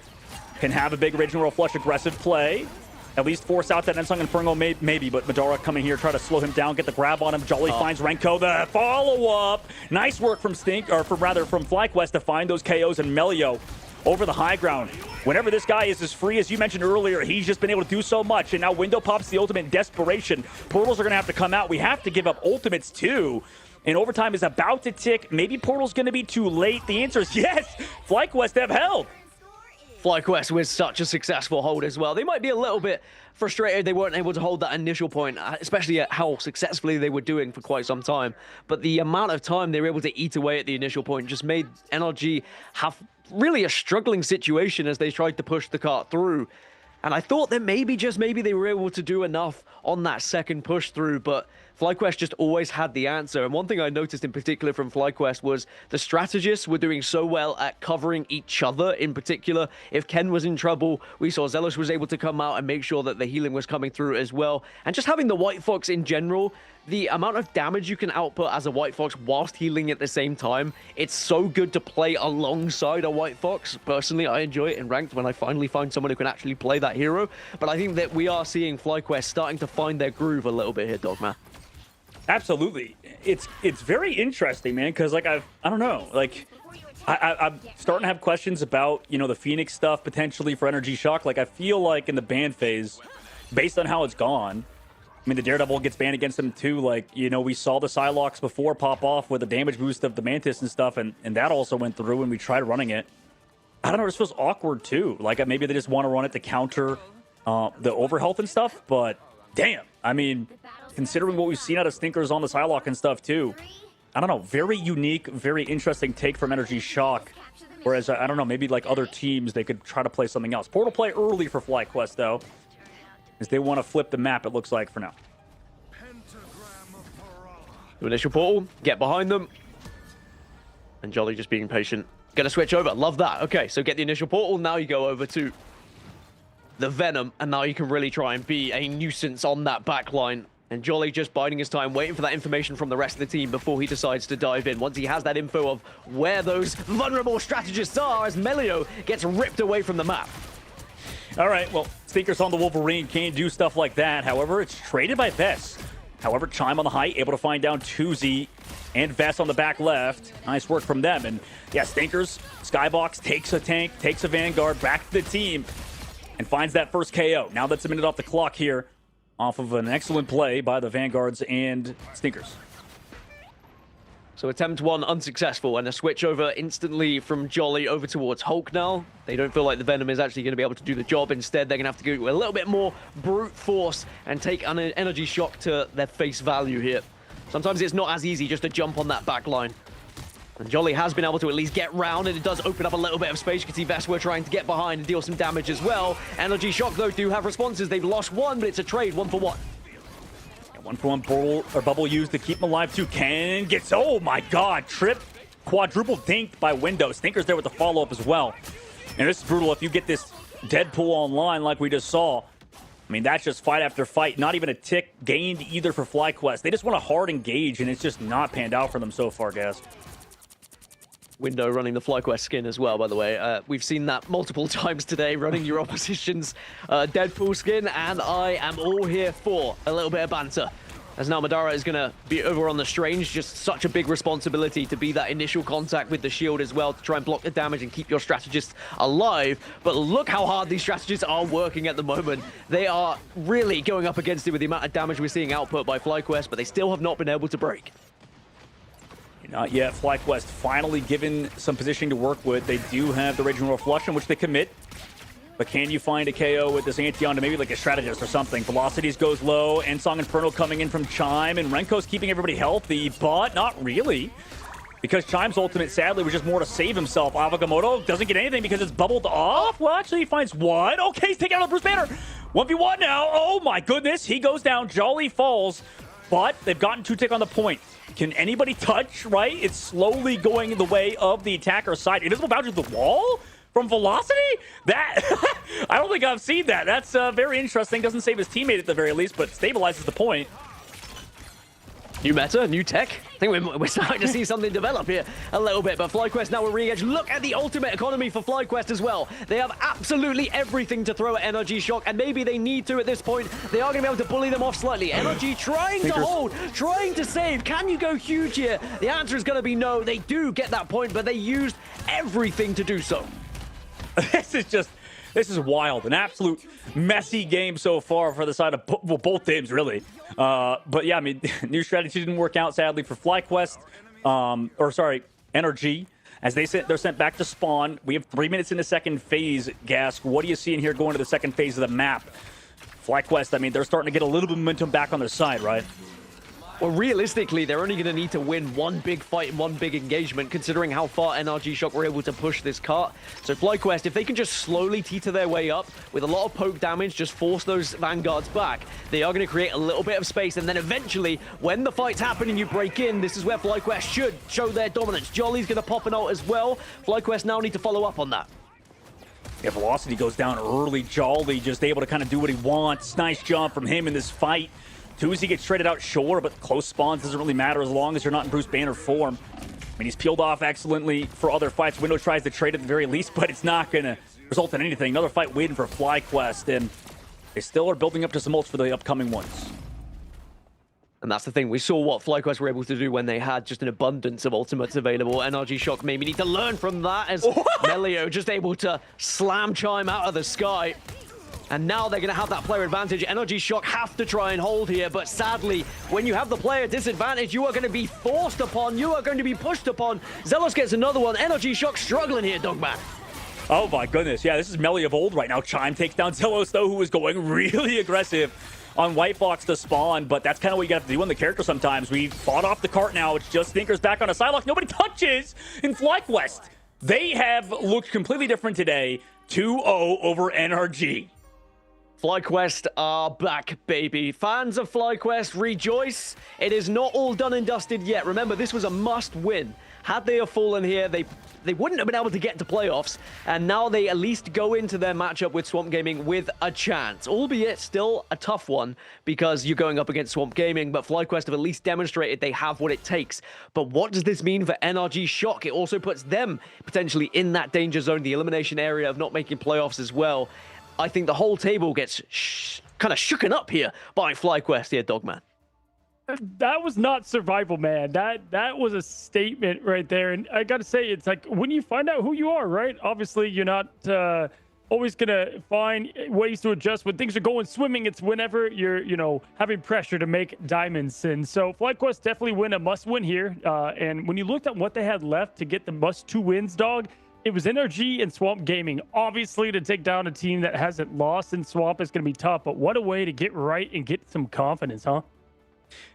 can have a big Raging Royal Flush aggressive play. At least force out that Ensong Inferno, maybe, but Madara coming here, try to slow him down, get the grab on him. Jolly finds Renko, the follow-up. Nice work from from FlyQuest to find those KOs, and Melio over the high ground. Whenever this guy is as free as you mentioned earlier, he's just been able to do so much, and now Window pops the ultimate in desperation. Portals are going to have to come out. We have to give up ultimates too. And overtime is about to tick. Maybe Portal's going to be too late. The answer is yes. FlyQuest have held. FlyQuest with such a successful hold as well. They might be a little bit frustrated they weren't able to hold that initial point, especially at how successfully they were doing for quite some time. But the amount of time they were able to eat away at the initial point just made NRG have really a struggling situation as they tried to push the cart through. And I thought that maybe, just maybe, they were able to do enough on that second push through, but FlyQuest just always had the answer. And one thing I noticed in particular from FlyQuest was the strategists were doing so well at covering each other in particular. If Ken was in trouble, we saw Zelos was able to come out and make sure that the healing was coming through as well. And just having the White Fox in general, the amount of damage you can output as a White Fox whilst healing at the same time, it's so good to play alongside a White Fox. Personally, I enjoy it in ranked when I finally find someone who can actually play that hero. But I think that we are seeing FlyQuest starting to find their groove a little bit here, Dogma. Absolutely. It's very interesting, man, because like I don't know, like I'm starting to have questions about, you know, the Phoenix stuff potentially for NRG Shock. Like, I feel like in the ban phase, based on how it's gone, I mean, the Daredevil gets banned against him too. Like, you know, we saw the Psylocks before pop off with the damage boost of the Mantis and stuff, and that also went through when we tried running it. I don't know, it feels awkward too. Like, maybe they just want to run it to counter the overhealth and stuff, but damn. I mean, considering what we've seen out of Stinkers on the Psylocke and stuff too, I don't know, very unique, very interesting take from NRG Shock. Whereas, I don't know, maybe like other teams, they could try to play something else. Portal play early for FlyQuest, though, as they want to flip the map, it looks like, for now. Initial portal, get behind them. And Jolly just being patient. Gonna switch over, love that. Okay, so get the initial portal, now you go over to the Venom, and now you can really try and be a nuisance on that back line. And Jolly just biding his time, waiting for that information from the rest of the team before he decides to dive in. Once he has that info of where those vulnerable strategists are, as Melio gets ripped away from the map. All right, well, Stinkers on the Wolverine can't do stuff like that. However, it's traded by Vest. However, Chime on the height, able to find down Tuzi and Vest on the back left. Nice work from them. And yeah, Stinkers, Skybox takes a tank, takes a Vanguard back to the team, and finds that first KO. Now that's a minute off the clock here, off of an excellent play by the Vanguards and Stinkers. So attempt one unsuccessful, and a switch over instantly from Jolly over towards Hulk now. They don't feel like the Venom is actually going to be able to do the job. Instead, they're going to have to go a little bit more brute force and take an energy shock to their face value here. Sometimes it's not as easy just to jump on that back line. And Jolly has been able to at least get round, and it does open up a little bit of space. You can see Vesper trying to get behind and deal some damage as well. Energy Shock, though, do have responses. They've lost one, but it's a trade, 1-for-1. Yeah, 1-for-1 portal, or bubble used to keep him alive, too. Ken gets, oh my god, trip, quadruple dinked by Windows. Stinkers there with the follow-up as well. And this is brutal. If you get this Deadpool online like we just saw, I mean, that's just fight after fight. Not even a tick gained either for FlyQuest. They just want a hard engage, and it's just not panned out for them so far, guys. Window running the FlyQuest skin as well, by the way. We've seen that multiple times today, running your opposition's Deadpool skin, and I am all here for a little bit of banter. As now Madara is going to be over on the Strange, just such a big responsibility to be that initial contact with the shield as well, to try and block the damage and keep your strategists alive. But look how hard these strategists are working at the moment. They are really going up against it with the amount of damage we're seeing output by FlyQuest, but they still have not been able to break. Not yet. FlyQuest finally given some positioning to work with. They do have the Raging Roar Flush, in which they commit. But can you find a KO with this Antion to maybe like a strategist or something? Velocities goes low, and Song Inferno coming in from Chime, and Renko's keeping everybody healthy, but not really. Because Chime's ultimate, sadly, was just more to save himself. Avagamoto doesn't get anything because it's bubbled off. Well, actually, he finds one. Okay, he's taking out the Bruce Banner. 1v1 now. Oh my goodness. He goes down. Jolly falls. But they've gotten 2 tick on the point. Can anybody touch, right? It's slowly going in the way of the attacker side. Invisible bounce to the wall from Velocity? That, I don't think I've seen that. That's very interesting. Doesn't save his teammate at the very least, but stabilizes the point. New meta, new tech. I think we're starting to see something develop here a little bit, but FlyQuest now with re-engage. Look at the ultimate economy for FlyQuest as well. They have absolutely everything to throw at NRG Shock, and maybe they need to at this point. They are going to be able to bully them off slightly. NRG trying to hold, trying to save. Can you go huge here? The answer is going to be no. They do get that point, but they used everything to do so. This is wild. An absolute messy game so far for the side of both teams, really. But yeah, I mean, new strategy didn't work out, sadly, for FlyQuest. NRG. As they're sent back to spawn. We have 3 minutes in the second phase, Gask. What are you seeing here going to the second phase of the map? FlyQuest, I mean, they're starting to get a little bit of momentum back on their side, right? Well, realistically, they're only going to need to win one big fight and one big engagement, considering how far NRG Shock were able to push this cart. So FlyQuest, if they can just slowly teeter their way up with a lot of poke damage, just force those Vanguards back, they are going to create a little bit of space. And then eventually, when the fights happen and you break in, this is where FlyQuest should show their dominance. Jolly's going to pop an ult as well. FlyQuest now need to follow up on that. Yeah, Velocity goes down early. Jolly just able to kind of do what he wants. Nice jump from him in this fight. Tuzi gets traded out, sure, but close spawns doesn't really matter as long as you're not in Bruce Banner form. I mean, he's peeled off excellently for other fights. Window tries to trade at the very least, but it's not going to result in anything. Another fight waiting for FlyQuest, and they still are building up to some ults for the upcoming ones. And that's the thing. We saw what FlyQuest were able to do when they had just an abundance of ultimates available. NRG Shock maybe need to learn from that, as Melio just able to slam Chime out of the sky. And now they're going to have that player advantage. NRG Shock have to try and hold here, but sadly, when you have the player disadvantage, you are going to be forced upon, you are going to be pushed upon. Zelos gets another one. NRG Shock struggling here, Dogman. Oh my goodness, yeah, this is Melly of old right now. Chime takes down Zelos, though, who is going really aggressive on White Fox to spawn, but that's kind of what you got to do on the character sometimes. We fought off the cart now. It's just Stinker's back on a Psylocke. Nobody touches in FlyQuest. They have looked completely different today. 2-0 over NRG. FlyQuest are back, baby. Fans of FlyQuest, rejoice. It is not all done and dusted yet. Remember, this was a must-win. Had they have fallen here, they wouldn't have been able to get to playoffs, and now they at least go into their matchup with Swamp Gaming with a chance, albeit still a tough one because you're going up against Swamp Gaming, but FlyQuest have at least demonstrated they have what it takes. But what does this mean for NRG Shock? It also puts them potentially in that danger zone, the elimination area of not making playoffs as well. I think the whole table gets kind of shooken up here by FlyQuest here, Dogman. That was not survival, man. That was a statement right there. And I got to say, it's like when you find out who you are, right? Obviously, you're not always going to find ways to adjust when things are going swimming. It's whenever you're, having pressure to make diamonds. And so FlyQuest definitely win a must win here. And when you looked at what they had left to get the must 2 wins, dog, it was NRG and Swamp Gaming. Obviously, to take down a team that hasn't lost in Swamp is going to be tough. But what a way to get right and get some confidence, huh?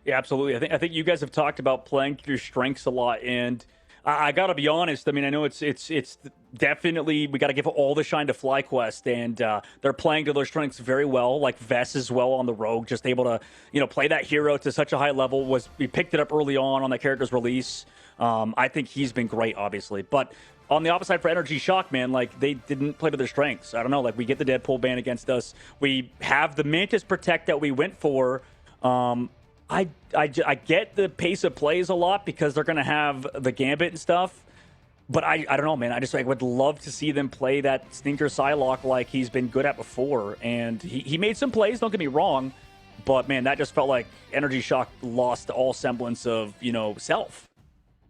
Yeah, absolutely. I think you guys have talked about playing to your strengths a lot, and I got to be honest. I mean, I know it's definitely we got to give all the shine to FlyQuest, and they're playing to their strengths very well. Like Vess as well on the Rogue, just able to play that hero to such a high level. We picked it up early on that character's release. I think he's been great, obviously, but on the opposite side for NRG Shock, man, like they didn't play to their strengths. I don't know. Like we get the Deadpool ban against us. We have the Mantis Protect that we went for. I get the pace of plays a lot because they're going to have the Gambit and stuff. But I don't know, man. I just would love to see them play that Stinker Psylocke like he's been good at before. And he made some plays, don't get me wrong. But, man, that just felt like NRG Shock lost all semblance of, self.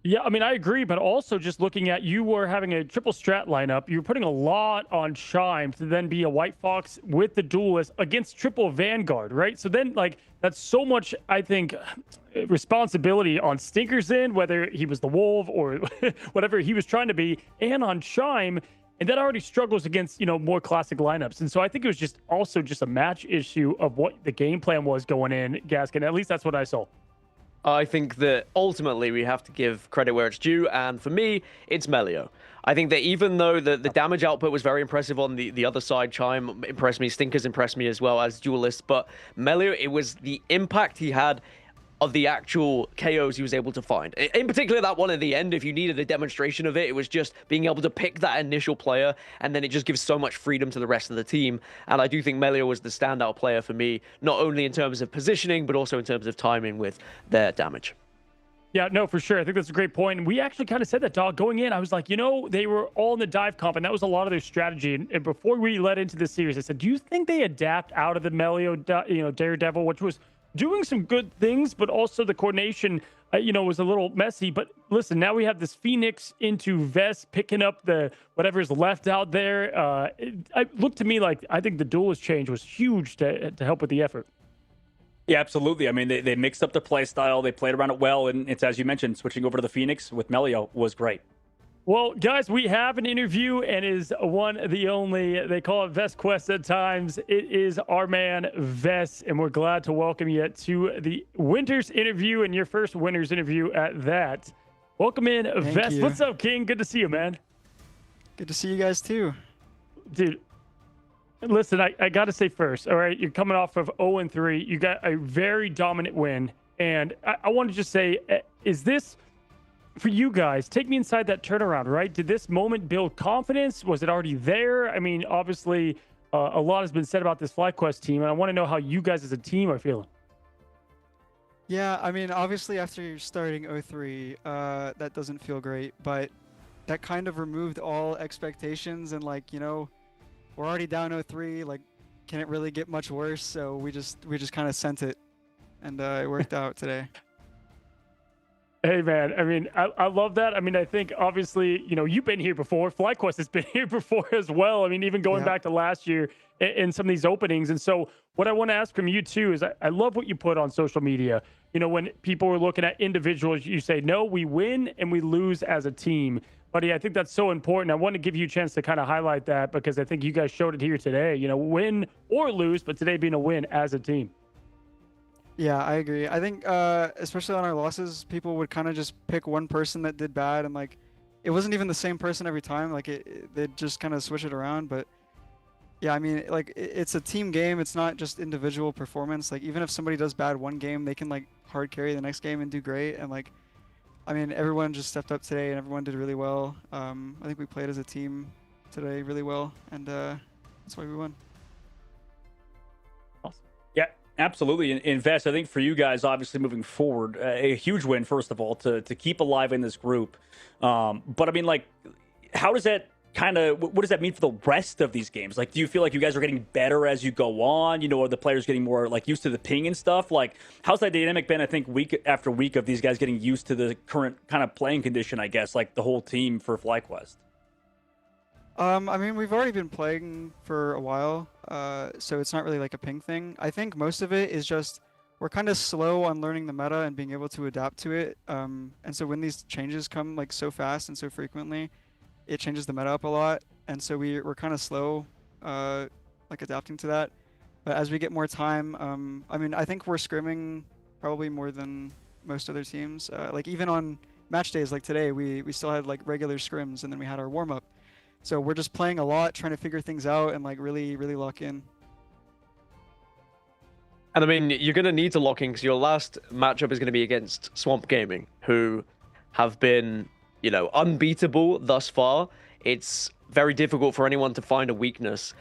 Yeah, I mean, I agree, but also just looking at you were having a triple strat lineup. You were putting a lot on Chime to then be a White Fox with the Duelist against triple Vanguard, right? So then, that's so much, I think, responsibility on Stinker's end, whether he was the Wolf or whatever he was trying to be, and on Chime. And that already struggles against, more classic lineups. And so I think it was just a match issue of what the game plan was going in, Gaskin. At least that's what I saw. I think that ultimately we have to give credit where it's due, and for me, it's Melio. I think that even though the damage output was very impressive on the other side, Chime impressed me, Stinkers impressed me as well as Duelist, but Melio, it was the impact he had of the actual KOs he was able to find. In particular, that one at the end, if you needed a demonstration of it, it was just being able to pick that initial player, and then it just gives so much freedom to the rest of the team. And I do think Melio was the standout player for me, not only in terms of positioning, but also in terms of timing with their damage. Yeah, no, for sure. I think that's a great point. And we actually kind of said that, dog, going in. I was like, they were all in the dive comp, and that was a lot of their strategy. And before we led into this series, I said, do you think they adapt out of the Melio, Daredevil, which was doing some good things, but also the coordination, was a little messy. But listen, now we have this Phoenix into Vess picking up the whatever's left out there. It looked to me like I think the Duelist change was huge to help with the effort. Yeah, absolutely. I mean, they mixed up their play style. They played around it well. And it's, as you mentioned, switching over to the Phoenix with Melio was great. Well, guys, we have an interview, and is one, the only, they call it Vess Quest at times. It is our man, Vess, and we're glad to welcome you to the Winters interview, and your first Winters interview at that. Welcome in, Vess. You. What's up, King? Good to see you, man. Good to see you guys, too. Dude, listen, I got to say first, all right, you're coming off of 0-3. You got a very dominant win, and I want to just say, is this... for you guys, take me inside that turnaround, right? Did this moment build confidence? Was it already there? I mean, obviously, a lot has been said about this FlyQuest team, and I want to know how you guys as a team are feeling. Yeah, I mean, obviously after you're starting 0-3, that doesn't feel great, but that kind of removed all expectations, and we're already down 0-3, can it really get much worse? So we just kind of sent it. and it worked out today. Hey man, I mean, I love that. I mean, I think obviously, you know, you've been here before. FlyQuest has been here before as well. I mean, even going back to last year in some of these openings. And so what I want to ask from you too is I love what you put on social media. You know, when people are looking at individuals, you say, no, we win and we lose as a team. Buddy, I think that's so important. I want to give you a chance to kind of highlight that because I think you guys showed it here today, you know, win or lose, but today being a win as a team. Yeah, I agree. I think, especially on our losses, people would kind of just pick one person that did bad, and like, it wasn't even the same person every time. Like, they'd just kind of switch it around. But yeah, I mean, like, it's a team game. It's not just individual performance. Like, even if somebody does bad one game, they can like hard carry the next game and do great. And like, I mean, everyone just stepped up today, and everyone did really well. I think we played as a team today really well, and that's why we won. Yeah, absolutely. Invest, I think for you guys, obviously moving forward, a huge win, first of all, to keep alive in this group. But I mean, like, how does that what does that mean for the rest of these games? Like, do you feel like you guys are getting better as you go on? You know, are the players getting more like used to the ping and stuff? Like, how's that dynamic been, I think, week after week of these guys getting used to the current kind of playing condition, I guess, like the whole team for FlyQuest? I mean, we've already been playing for a while, so it's not really like a ping thing. I think most of it is just we're kind of slow on learning the meta and being able to adapt to it. And so when these changes come like so fast and so frequently, it changes the meta up a lot. And so we're kind of slow, like adapting to that. But as we get more time, I mean, I think we're scrimming probably more than most other teams. Like even on match days like today, we still had like regular scrims, and then we had our warm up. So we're just playing a lot, trying to figure things out and like really, really lock in. And I mean, you're going to need to lock in because your last matchup is going to be against Swamp Gaming, who have been, you know, unbeatable thus far. It's very difficult for anyone to find a weakness.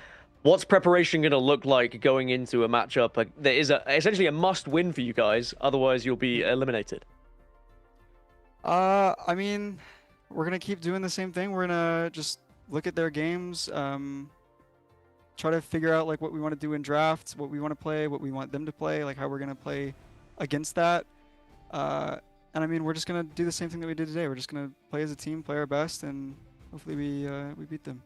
What's preparation going to look like going into a matchup that is essentially a must-win for you guys? Otherwise, you'll be eliminated. I mean, we're going to keep doing the same thing. We're going to just look at their games, try to figure out like what we want to do in drafts, what we want to play, what we want them to play, like how we're going to play against that. And I mean, we're just going to do the same thing that we did today. We're just going to play as a team, play our best, and hopefully we beat them.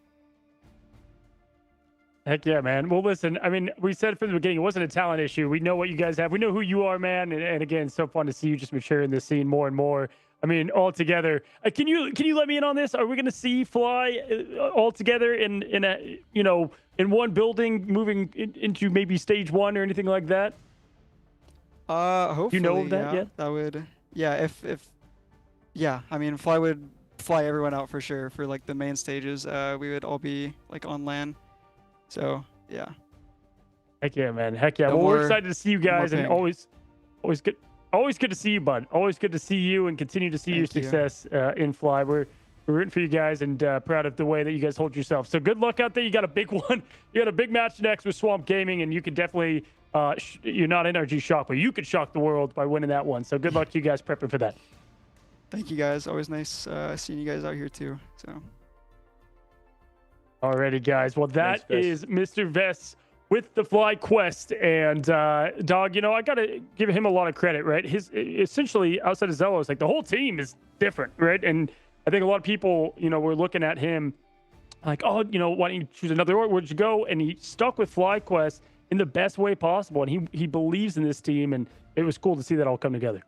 Heck yeah, man. Well, listen, I mean, we said from the beginning, it wasn't a talent issue. We know what you guys have. We know who you are, man. And again, so fun to see you just mature in this scene more and more. I mean, all together. Can you let me in on this? Are we going to see Fly all together in a, you know, in one building, moving into maybe stage 1 or anything like that? Hopefully. You know of that yet? That would, yeah. Yeah. I mean, Fly would fly everyone out for sure for like the main stages. We would all be like on LAN. So yeah. Heck yeah, man. Heck yeah. No well, more, we're excited to see you guys, and always good. Always good to see you, bud. Always good to see you and continue to see your success in Fly. We're rooting for you guys and proud of the way that you guys hold yourself. So good luck out there. You got a big one. You got a big match next with Swamp Gaming, and you could definitely, you're not NRG shock, but you could shock the world by winning that one. So good luck to you guys prepping for that. Thank you, guys. Always nice seeing you guys out here too. So. Alrighty, guys. Well, that is Mr. Vess with the Fly Quest, and Dog, you know, I gotta give him a lot of credit, right? His essentially outside of Zelos, like the whole team is different, right? And I think a lot of people, you know, were looking at him like, oh, you know, why don't you choose another org? Where'd you go? And he stuck with Fly Quest in the best way possible, and he believes in this team, and it was cool to see that all come together.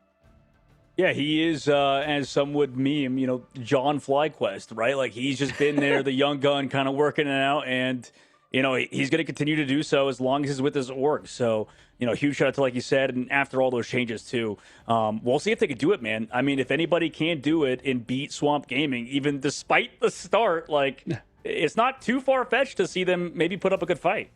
Yeah, he is, as some would meme, you know, John FlyQuest, right? Like he's just been there, the young gun, kind of working it out, and you know, he's going to continue to do so as long as he's with his org. So, you know, huge shout out to, like you said, and after all those changes too, we'll see if they can do it, man. I mean, if anybody can't do it and beat Swamp Gaming, even despite the start, like it's not too far-fetched to see them maybe put up a good fight.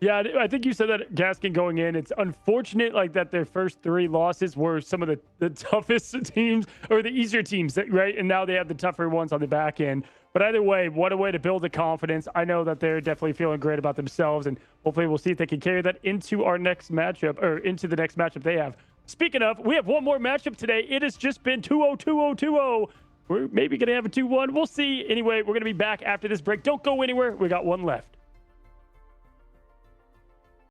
Yeah, I think you said that, Gaskin, going in. It's unfortunate like that their first 3 losses were some of the toughest teams or the easier teams, right? And now they have the tougher ones on the back end. But either way, what a way to build the confidence. I know that they're definitely feeling great about themselves, and hopefully we'll see if they can carry that into our next matchup, or into the next matchup they have. Speaking of, we have one more matchup today. It has just been 2-0, 2-0, 2-0. We're maybe going to have a 2-1. We'll see. Anyway, we're going to be back after this break. Don't go anywhere. We got one left.